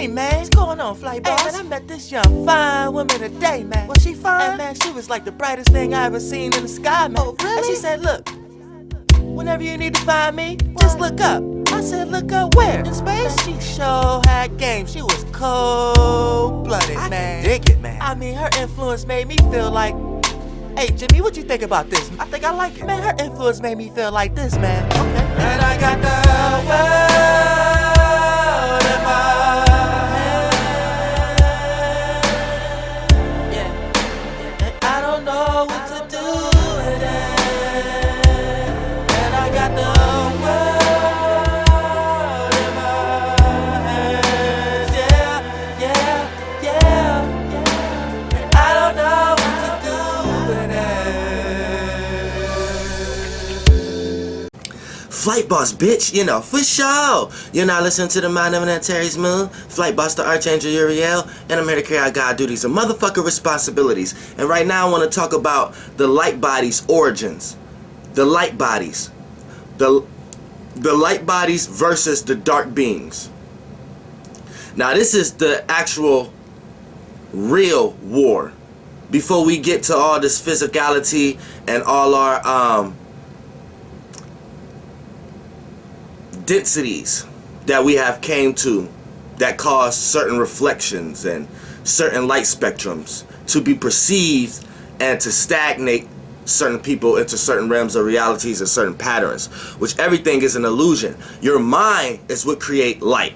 Hey man, what's going on, Flight Boss? Hey man, I met this young fine woman today, man. Was she fine? And man, she was like the brightest thing I ever seen in the sky, man. Oh, really? And she said, look, whenever you need to find me, just look up. I said, look up where? In space? She sure had game. She was cold-blooded, man. I can dig it, man. I mean, her influence made me feel like, hey, Jimmy, what you think about this? I think I like it. Man, her influence made me feel like this, man. Okay. And I got the world in my hand. Yeah. And I don't know what to do with it. And I got the world in my hands. Yeah, yeah, yeah, yeah. And I don't know what to do with it. Flight Boss, bitch, you know, for sure. You're not listening to the Mind of an Terry's Moon, Flight Boss, the Archangel Uriel, and I'm here to carry out God duties and motherfucking responsibilities. And right now I want to talk about the light body's origins. The light bodies. The light bodies versus the dark beings. Now this is the actual real war. Before we get to all this physicality and all our densities that we have came to that cause certain reflections and certain light spectrums to be perceived and to stagnate certain people into certain realms of realities and certain patterns, which everything is an illusion. Your mind is what create light.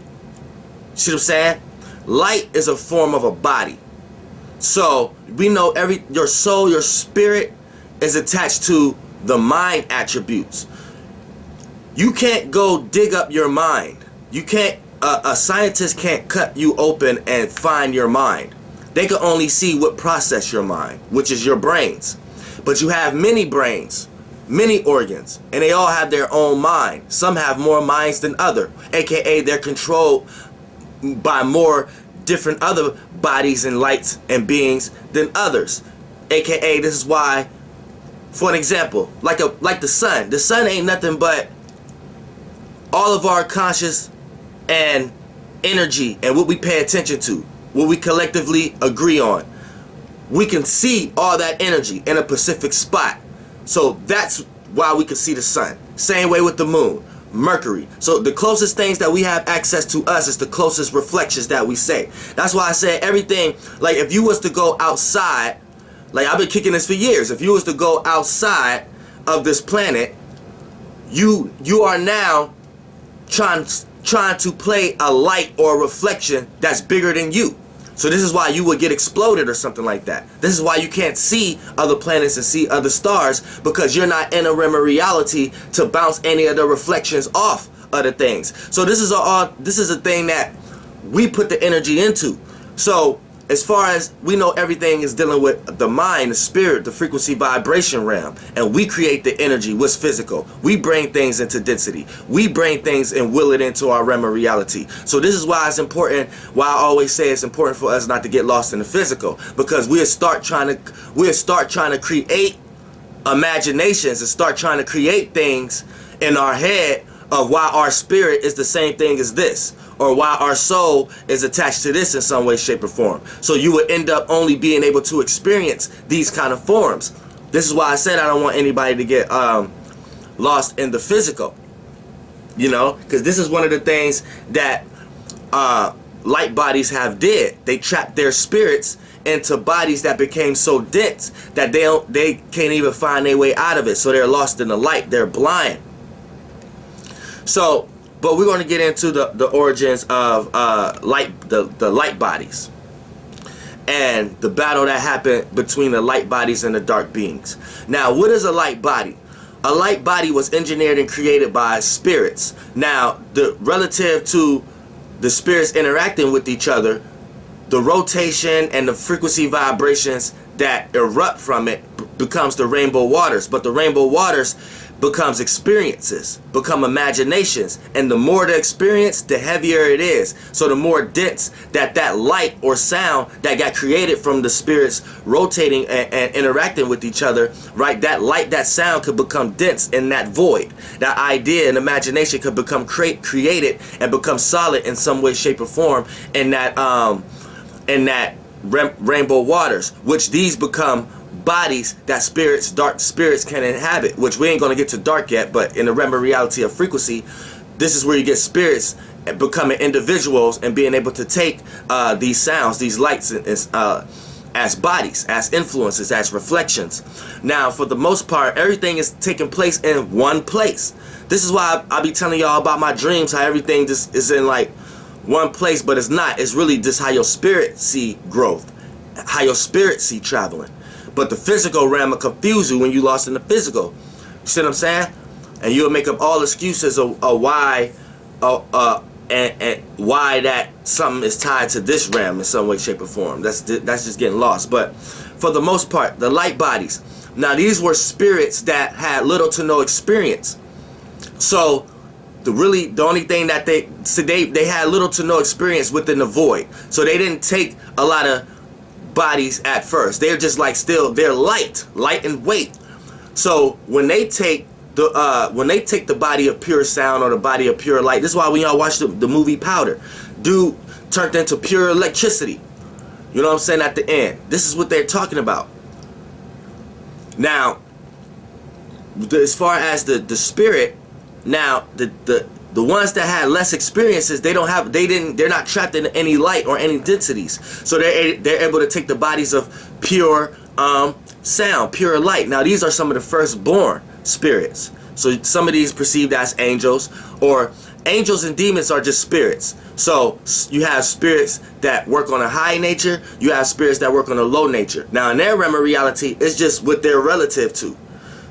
See what I'm saying? Light is a form of a body. So we know your soul, your spirit is attached to the mind attributes. You can't go dig up your mind. You can't, a scientist can't cut you open and find your mind. They can only see what process your mind, which is your brains. But you have many brains, many organs, and they all have their own mind. Some have more minds than other, aka they're controlled by more different other bodies and lights and beings than others. AKA, this is why, for an example, like the sun. The sun ain't nothing but all of our conscious and energy and what we pay attention to, what we collectively agree on. We can see all that energy in a specific spot. So that's why we can see the sun. Same way with the moon, Mercury. So the closest things that we have access to us is the closest reflections that we say. That's why I said everything, like if you was to go outside, like I've been kicking this for years, if you was to go outside of this planet, you are now trying to play a light or a reflection that's bigger than you. So this is why you would get exploded or something like that. This is why you can't see other planets and see other stars, because you're not in a realm of reality to bounce any of the reflections off other things. So this is a thing that we put the energy into. So as far as we know, everything is dealing with the mind, the spirit, the frequency vibration realm, and we create the energy, what's physical. We bring things into density. We bring things and will it into our realm of reality. So this is why it's important, why I always say it's important for us not to get lost in the physical, because we'll start trying to create imaginations and start trying to create things in our head of why our spirit is the same thing as this, or why our soul is attached to this in some way, shape, or form. So you would end up only being able to experience these kind of forms. This is why I said I don't want anybody to get lost in the physical. You know, because this is one of the things that light bodies have did. They trapped their spirits into bodies that became so dense that they can't even find their way out of it. So they're lost in the light. They're blind. So, but we're going to get into the origins of the light bodies and the battle that happened between the light bodies and the dark beings. Now, what is a light body? A light body was engineered and created by spirits. Now, relative to the spirits interacting with each other, the rotation and the frequency vibrations that erupt from it becomes the rainbow waters. But the rainbow waters becomes experiences, become imaginations, and the more the experience, the heavier it is. So the more dense that light or sound that got created from the spirits rotating and interacting with each other, right? That light, that sound could become dense in that void. That idea and imagination could become created and become solid in some way, shape, or form in that rainbow waters, which these become bodies that dark spirits can inhabit, which we ain't going to get to dark yet, but in the realm of reality of frequency, this is where you get spirits becoming individuals and being able to take these sounds, these lights as bodies, as influences, as reflections. Now, for the most part, everything is taking place in one place. This is why I be telling y'all about my dreams, how everything just is in like one place, but it's not. It's really just how your spirit see growth, how your spirit see traveling. But the physical realm will confuse you when you lost in the physical. You see what I'm saying? And you'll make up all excuses of why and why that something is tied to this realm in some way, shape, or form. That's just getting lost. But for the most part, the light bodies. Now these were spirits that had little to no experience. So the only thing that they had little to no experience within the void. So they didn't take a lot of bodies at first. They're just like they're light in weight. So when they take the body of pure sound or the body of pure light, this is why when y'all watch the movie Powder, dude turned into pure electricity. You know what I'm saying? At the end, this is what they're talking about. Now, as far as the spirit, now the ones that had less experiences, they're not trapped in any light or any densities. So they're able to take the bodies of pure sound, pure light. Now these are some of the firstborn spirits. So some of these perceived as angels, or angels and demons are just spirits. So you have spirits that work on a high nature, you have spirits that work on a low nature. Now in their realm of reality, it's just what they're relative to.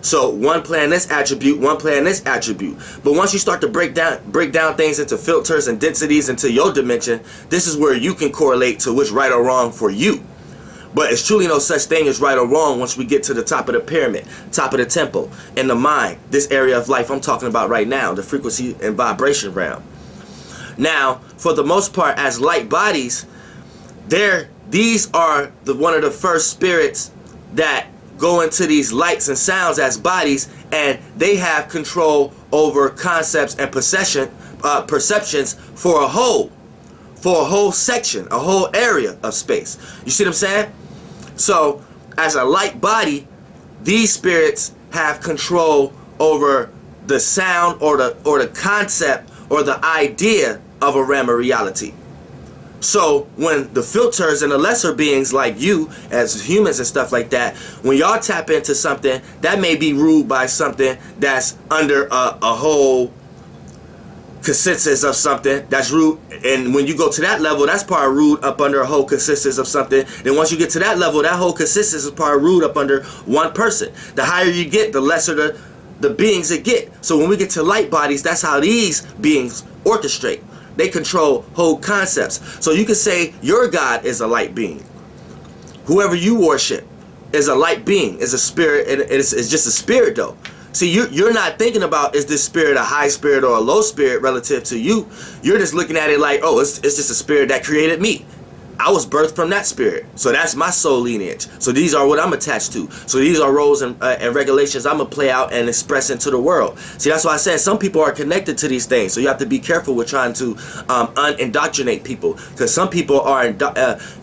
So one playing this attribute, one playing this attribute. But once you start to break down things into filters and densities into your dimension, this is where you can correlate to which right or wrong for you. But it's truly no such thing as right or wrong once we get to the top of the pyramid, top of the temple, in the mind, this area of life I'm talking about right now, the frequency and vibration realm. Now, for the most part, as light bodies, these are one of the first spirits that go into these lights and sounds as bodies, and they have control over concepts and perceptions for a whole section, a whole area of space. You see what I'm saying? So as a light body, these spirits have control over the sound or the concept or the idea of a realm of reality. So when the filters and the lesser beings like you as humans and stuff like that, when y'all tap into something that may be ruled by something that's under a whole consensus of something that's ruled, and when you go to that level, that's part ruled up under a whole consensus of something. Then once you get to that level, that whole consensus is part ruled up under one person. The higher you get, the lesser the beings it get. So when we get to light bodies, that's how these beings orchestrate. They control whole concepts. So you can say your God is a light being. Whoever you worship is a light being, is a spirit. It's just a spirit though. See, you're not thinking about, is this spirit a high spirit or a low spirit relative to you. You're just looking at it like, oh, it's just a spirit that created me. I was birthed from that spirit. So that's my soul lineage. So these are what I'm attached to. So these are roles and regulations I'm going to play out and express into the world. See, that's why I said some people are connected to these things. So you have to be careful with trying to unindoctrinate people. Because some people are,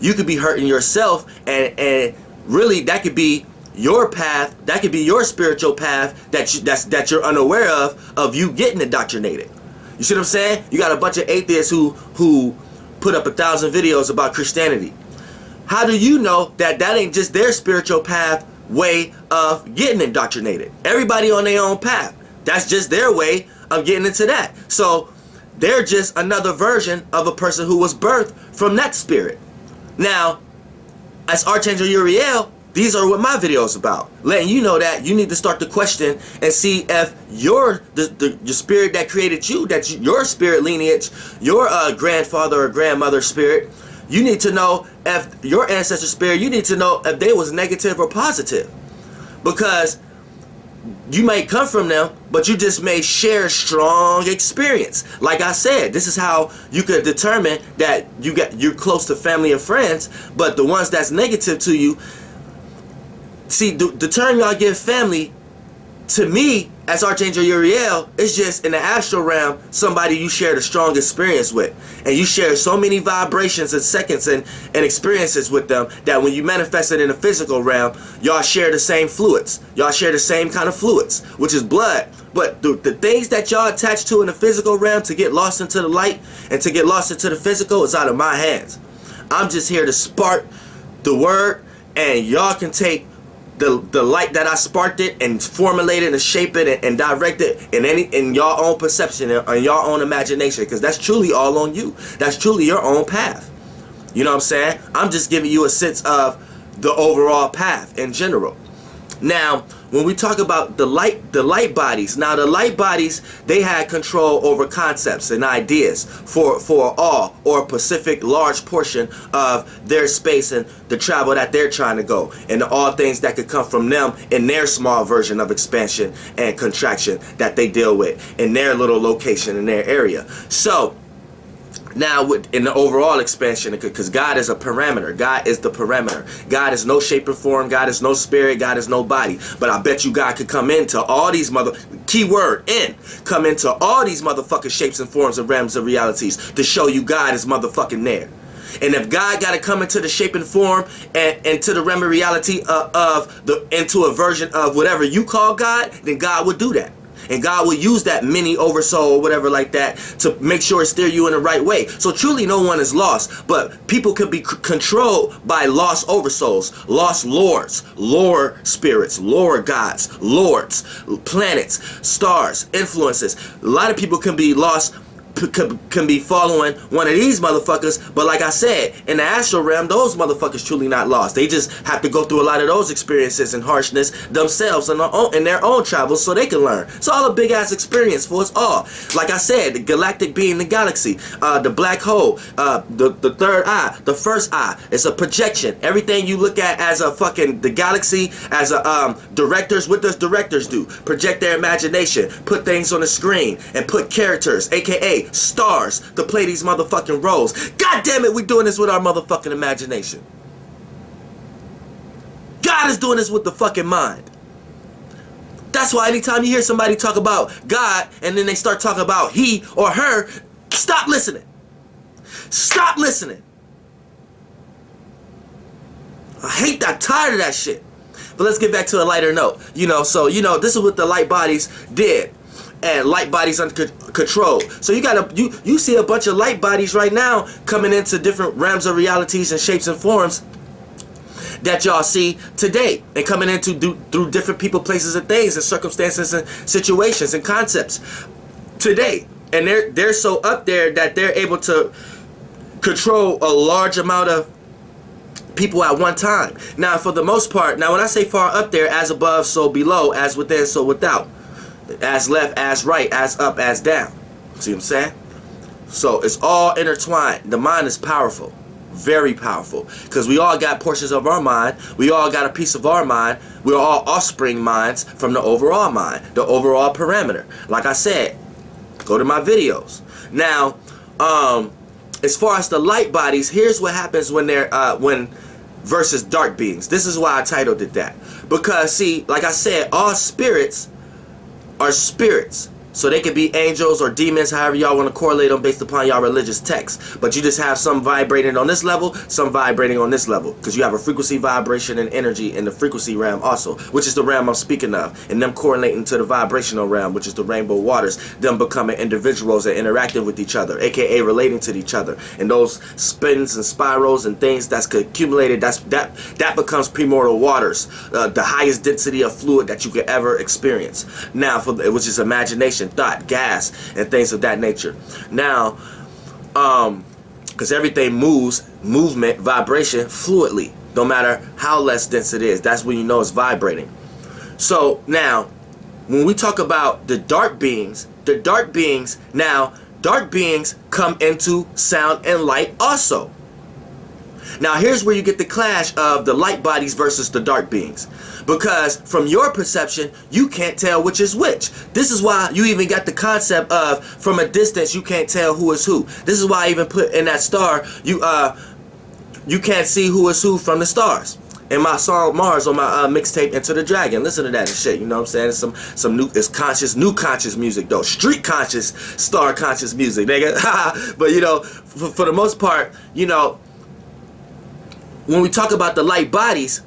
you could be hurting yourself, and really that could be your path, that could be your spiritual path that you're unaware of you getting indoctrinated. You see what I'm saying? You got a bunch of atheists who put up 1,000 videos about Christianity. How do you know that ain't just their spiritual path way of getting indoctrinated? Everybody on their own path. That's just their way of getting into that. So they're just another version of a person who was birthed from that spirit. Now, as Archangel Uriel, these are what my video is about. Letting you know that you need to start to question and see if the spirit that created you, your spirit lineage, your grandfather or grandmother spirit, you need to know if your ancestor spirit, you need to know if they was negative or positive. Because you might come from them, but you just may share strong experience. Like I said, this is how you could determine that you're close to family and friends, but the ones that's negative to you, see, the term y'all give family, to me, as Archangel Uriel, it's just in the astral realm, somebody you share the strong experience with. And you share so many vibrations and seconds and experiences with them that when you manifest it in the physical realm, y'all share the same fluids. Y'all share the same kind of fluids, which is blood. But the things that y'all attach to in the physical realm to get lost into the light and to get lost into the physical is out of my hands. I'm just here to spark the word, and y'all can take the light that I sparked it and formulate it and shape it and direct it in your own perception and your own imagination, because that's truly all on you. That's truly your own path. You know what I'm saying? I'm just giving you a sense of the overall path in general. Now, when we talk about the light bodies, now the light bodies, they had control over concepts and ideas for all or a specific large portion of their space and the travel that they're trying to go, and all things that could come from them in their small version of expansion and contraction that they deal with in their little location in their area. So now, in the overall expansion, because God is a parameter. God is the parameter. God is no shape or form. God is no spirit. God is no body. But I bet you God could come into all these keyword in, come into all these motherfucking shapes and forms and realms of realities to show you God is motherfucking there. And if God got to come into the shape and form and into the realm of reality into a version of whatever you call God, then God would do that. And God will use that mini oversoul or whatever like that to make sure it steer you in the right way. So truly no one is lost, but people can be controlled by lost oversouls, lost lords, lore spirits, lore gods, lords, planets, stars, influences. A lot of people can be lost, can be following one of these motherfuckers, but like I said, in the astral realm, those motherfuckers truly not lost. They just have to go through a lot of those experiences and harshness themselves in their own travels so they can learn. It's all a big ass experience for us all. Like I said, the galactic being, the galaxy, the black hole, the third eye, the first eye, it's a projection. Everything you look at as a fucking the galaxy, as a directors, what does directors do? Project their imagination, put things on the screen, and put characters, aka stars, to play these motherfucking roles. God damn it, we doing this with our motherfucking imagination. God is doing this with the fucking mind. That's why anytime you hear somebody talk about God and then they start talking about he or her, stop listening. Stop listening. I hate that, tired of that shit. But let's get back to a lighter note. So this is what the light bodies did. And light bodies under control. So you see a bunch of light bodies right now coming into different realms of realities and shapes and forms that y'all see today, and coming into through different people, places, and things, and circumstances and situations and concepts today. And they're so up there that they're able to control a large amount of people at one time. Now, for the most part, when I say far up there, as above, so below, as within, so without. As left, as right, as up, as down. See what I'm saying? So it's all intertwined. The mind is powerful. Very powerful. Because we all got portions of our mind. We all got a piece of our mind. We're all offspring minds from the overall mind. The overall parameter. Like I said, go to my videos. Now, as far as the light bodies, here's what happens when they're versus dark beings. This is why I titled it that. Because see, like I said, all spirits are spirits. So they could be angels or demons, however y'all want to correlate them based upon y'all religious texts. But you just have some vibrating on this level, some vibrating on this level. Because you have a frequency, vibration, and energy in the frequency realm also, which is the realm I'm speaking of. And them correlating to the vibrational realm, which is the rainbow waters. Them becoming individuals and interacting with each other, aka relating to each other. And those spins and spirals and things that's accumulated, that becomes premortal waters. The highest density of fluid that you could ever experience. Now, which is imagination, thought, gas, and things of that nature. Now, because everything moves, movement, vibration, fluidly, no matter how less dense it is. That's when you know it's vibrating. So now, when we talk about the dark beings come into sound and light also. Now here's where you get the clash of the light bodies versus the dark beings. Because from your perception, you can't tell which is which. This is why you even got the concept of from a distance you can't tell who is who. This is why I even put in that star, you can't see who is who from the stars. In my song Mars on my mixtape Into the Dragon, listen to that and shit. You know what I'm saying? It's some new, it's conscious, new conscious music though, street conscious, star conscious music, nigga. But you know, for the most part, you know, when we talk about the light bodies,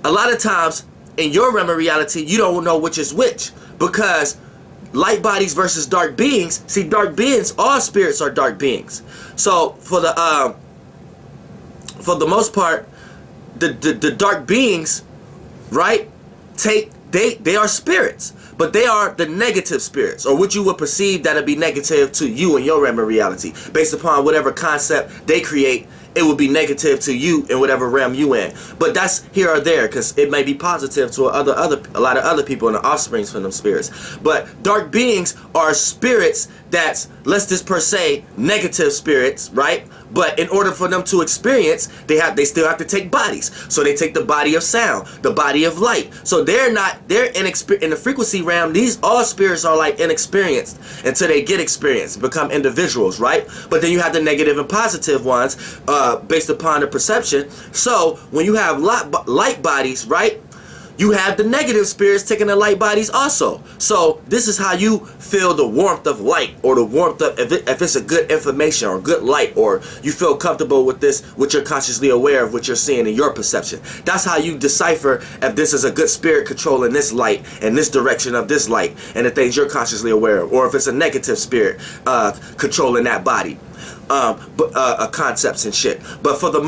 a lot of times in your realm of reality, you don't know which is which, because light bodies versus dark beings. See, dark beings, all spirits are dark beings. So for the most part, the dark beings, right, they are spirits, but they are the negative spirits, or what you would perceive that would be negative to you in your realm of reality. Based upon whatever concept they create, it would be negative to you in whatever realm you in. But that's here or there, because it may be positive to a lot of other people and the offsprings from them spirits. But dark beings are spirits that's, let's just per se, negative spirits, right? But in order for them to experience, they still have to take bodies. So they take the body of sound, the body of light. So they're in the frequency realm. All spirits are like inexperienced until they get experienced, become individuals, right? But then you have the negative and positive ones based upon the perception. So when you have light bodies, right, you have the negative spirits taking the light bodies also. So this is how you feel the warmth of light, or the warmth of, if it's a good information or good light, or you feel comfortable with this, what you're consciously aware of, what you're seeing in your perception. That's how you decipher if this is a good spirit controlling this light and this direction of this light and the things you're consciously aware of, or if it's a negative spirit controlling that body. Concepts and shit. But for the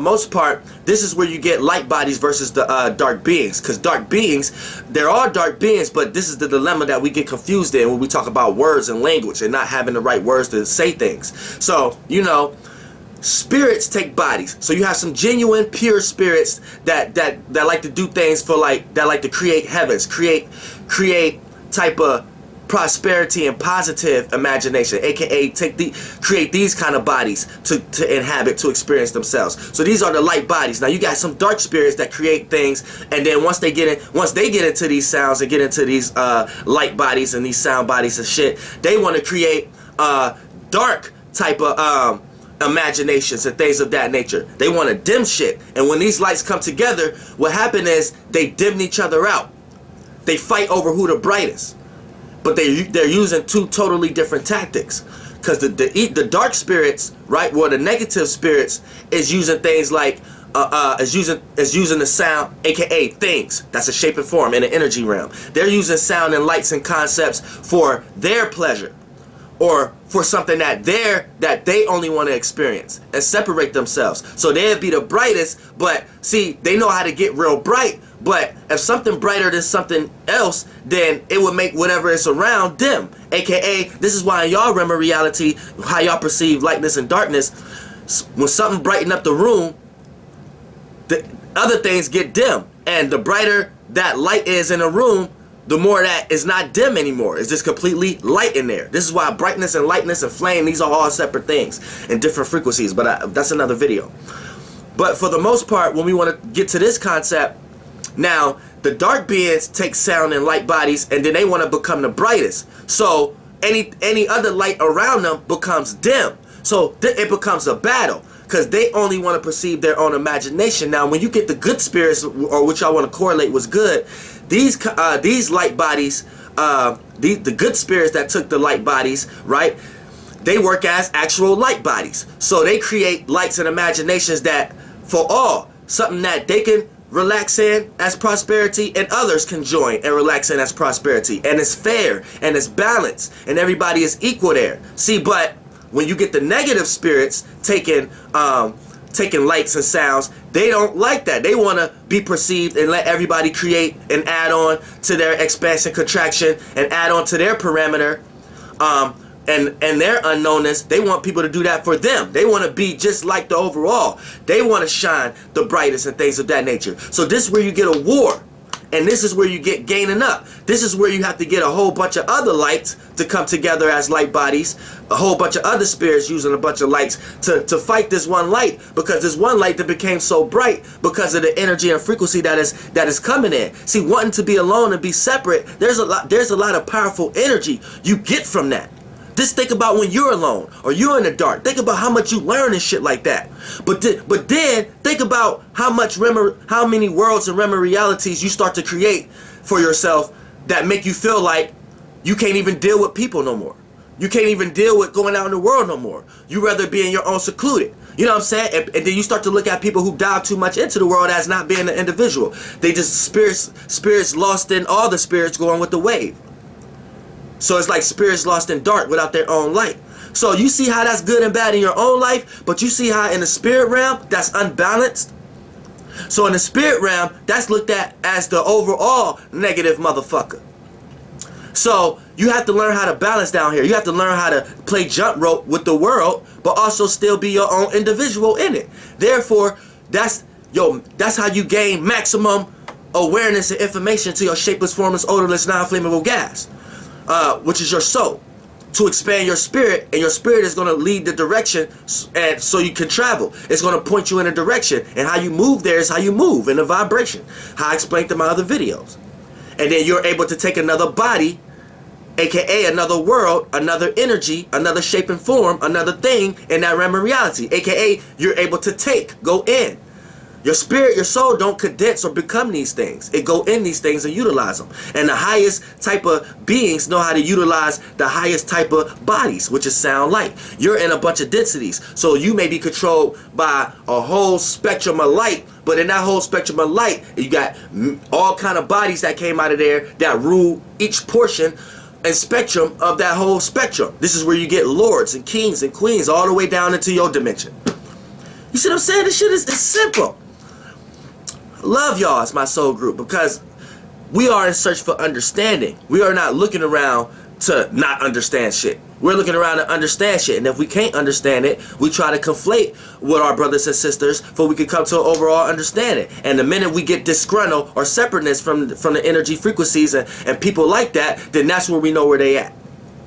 most part, this is where you get light bodies versus the dark beings. Because dark beings, they're all dark beings, but this is the dilemma that we get confused in when we talk about words and language and not having the right words to say things. So, you know, spirits take bodies. So you have some genuine, pure spirits that like to do things for that like to create heavens, create type of prosperity and positive imagination, aka create these kind of bodies to inhabit, to experience themselves. So these are the light bodies. Now you got some dark spirits that create things, and then once they get into these sounds and get into these light bodies and these sound bodies and shit, they want to create dark type of imaginations and things of that nature. They want to dim shit, and when these lights come together, what happens is they dim each other out. They fight over who the brightest. But they're using two totally different tactics, because the dark spirits, right, well, the negative spirits is using things like is using the sound, aka things. That's a shape and form in the energy realm. They're using sound and lights and concepts for their pleasure, or for something that they only want to experience and separate themselves. So they'd be the brightest, but see, they know how to get real bright. But if something brighter than something else, then it would make whatever is around dim. AKA, this is why in y'all realm of reality, how y'all perceive lightness and darkness, when something brighten up the room, the other things get dim. And the brighter that light is in a room, the more that is not dim anymore. It's just completely light in there. This is why brightness and lightness and flame, these are all separate things in different frequencies. But that's another video. But for the most part, when we want to get to this concept, now, the dark beings take sound and light bodies, and then they want to become the brightest. So any other light around them becomes dim. So it becomes a battle, because they only want to perceive their own imagination. Now, when you get the good spirits, or what y'all want to correlate was good, these light bodies, the good spirits that took the light bodies, right, they work as actual light bodies. So they create lights and imaginations that, for all, something that they can relax in as prosperity, and others can join and relax in as prosperity, and it's fair and it's balanced and everybody is equal there. See, but when you get the negative spirits taking lights and sounds, they don't like that. They want to be perceived and let everybody create and add on to their expansion, contraction, and add on to their parameter and their unknownness. They want people to do that for them. They want to be just like the overall. They want to shine the brightest and things of that nature. So this is where you get a war, And this is where you get gaining up. This is where you have to get a whole bunch of other lights to come together as light bodies, a whole bunch of other spirits using a bunch of lights to fight this one light, because this one light that became so bright because of the energy and frequency that is coming in. See, wanting to be alone and be separate, there's a lot of powerful energy you get from that. Just think about when you're alone or you're in the dark. Think about how much you learn and shit like that. But then think about how many worlds and realities you start to create for yourself that make you feel like you can't even deal with people no more. You can't even deal with going out in the world no more. You rather be in your own secluded. You know what I'm saying? And then you start to look at people who dive too much into the world as not being an individual. They just spirits lost in all the spirits going with the wave. So it's like spirits lost in dark without their own light. So you see how that's good and bad in your own life, but you see how in the spirit realm that's unbalanced. So in the spirit realm, that's looked at as the overall negative motherfucker. So you have to learn how to balance down here. You have to learn how to play jump rope with the world, but also still be your own individual in it. Therefore, that's how you gain maximum awareness and information to your shapeless, formless, odorless, non-flammable gas. Which is your soul, to expand your spirit, and your spirit is going to lead the direction, and so you can travel. It's going to point you in a direction, and how you move there is how you move in the vibration, how I explained in my other videos. And then you're able to take another body, aka another world, another energy, another shape and form, another thing in that realm of reality, aka you're able to go in. Your spirit, your soul don't condense or become these things. It go in these things and utilize them. And the highest type of beings know how to utilize the highest type of bodies, which is sound light. You're in a bunch of densities. So you may be controlled by a whole spectrum of light, but in that whole spectrum of light, you got all kind of bodies that came out of there that rule each portion and spectrum of that whole spectrum. This is where you get lords and kings and queens all the way down into your dimension. You see what I'm saying? This shit is simple. Love y'all as my soul group, because we are in search for understanding. We are not looking around to not understand shit. We're looking around to understand shit, and if we can't understand it, we try to conflate with our brothers and sisters so we can come to an overall understanding. And the minute we get disgruntled or separateness from the energy frequencies and people like that, then that's where we know where they at.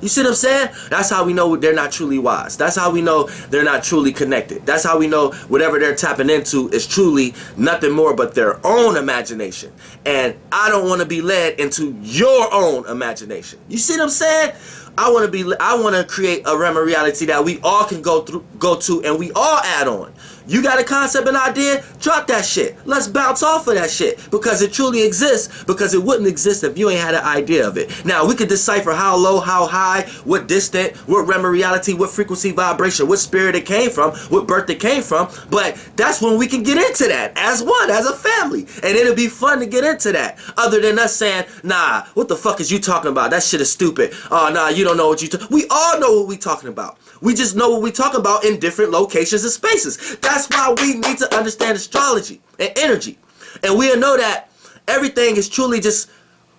You see what I'm saying? That's how we know they're not truly wise. That's how we know they're not truly connected. That's how we know whatever they're tapping into is truly nothing more but their own imagination. And I don't want to be led into your own imagination. You see what I'm saying? I want to create a realm of reality that we all can go to, and we all add on. You got a concept and idea? Drop that shit. Let's bounce off of that shit, because it truly exists, because it wouldn't exist if you ain't had an idea of it. Now, we could decipher how low, how high, what distant, what realm of reality, what frequency, vibration, what spirit it came from, what birth it came from, but that's when we can get into that as one, as a family. And it'll be fun to get into that, other than us saying, nah, what the fuck is you talking about? That shit is stupid. Oh, nah, you don't know what you we all know what we talking about. We just know what we talking about in different locations and spaces. That's why we need to understand astrology and energy. And we'll know that everything is truly just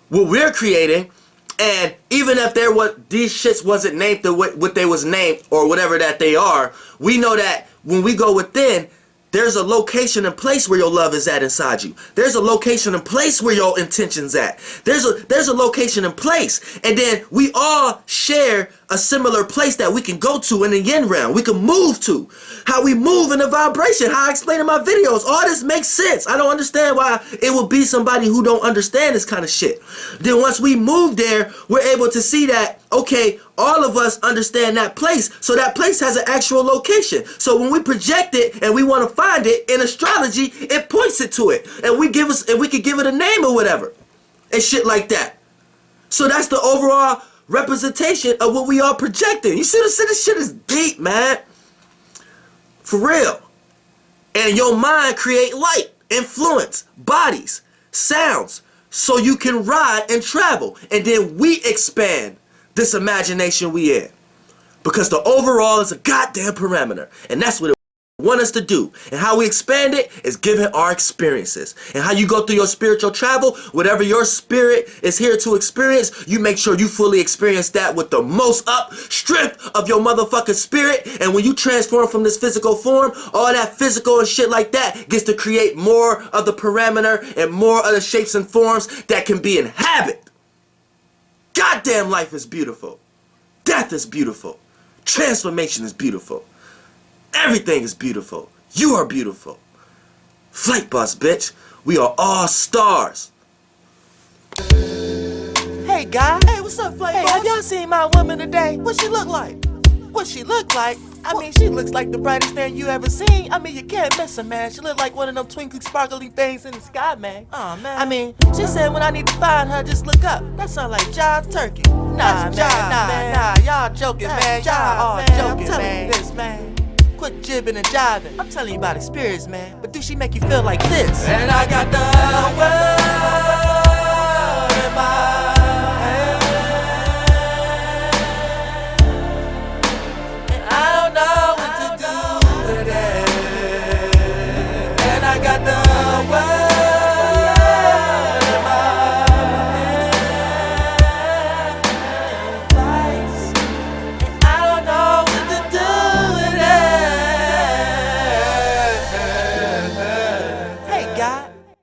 what we're creating. And even if these shits wasn't named what they was named or whatever that they are, we know that when we go within, there's a location and place where your love is at inside you. There's a location and place where your intention's at. There's a location and place. And then we all share a similar place that we can go to in the yin realm. We can move to. How we move in the vibration. How I explain in my videos. All this makes sense. I don't understand why it would be somebody who don't understand this kind of shit. Then once we move there, we're able to see that, okay, all of us understand that place. So that place has an actual location. So when we project it and we want to find it in astrology, it points it to it. And we can give it a name or whatever. And shit like that. So that's the overall representation of what we are projecting. You see this shit is deep, man. For real. And your mind create light, influence, bodies, sounds, so you can ride and travel. And then we expand this imagination we in. Because the overall is a goddamn parameter. And that's what it want us to do. And how we expand it is giving our experiences. And how you go through your spiritual travel, whatever your spirit is here to experience, you make sure you fully experience that with the most up strength of your motherfucking spirit. And when you transform from this physical form, all that physical and shit like that gets to create more of the parameter and more of the shapes and forms that can be inhabit. Goddamn, life is beautiful. Death is beautiful. Transformation is beautiful. Everything is beautiful. You are beautiful. Flight bus, bitch. We are all stars. Hey, guy. Hey, what's up, Flight Bus? Have y'all seen my woman today? What she look like? What she look like? I mean, she looks like the brightest thing you ever seen. I mean, you can't miss her, man. She look like one of them twinkly, sparkly things in the sky, man. Oh, man. I mean, she said when I need to find her, just look up. That sound like John Turkey. Nah, man. Y'all joking, man. Y'all all joking, man. This, man. Quit jibbing and jiving. I'm telling you about experience, man. But do she make you feel like this? And I got the world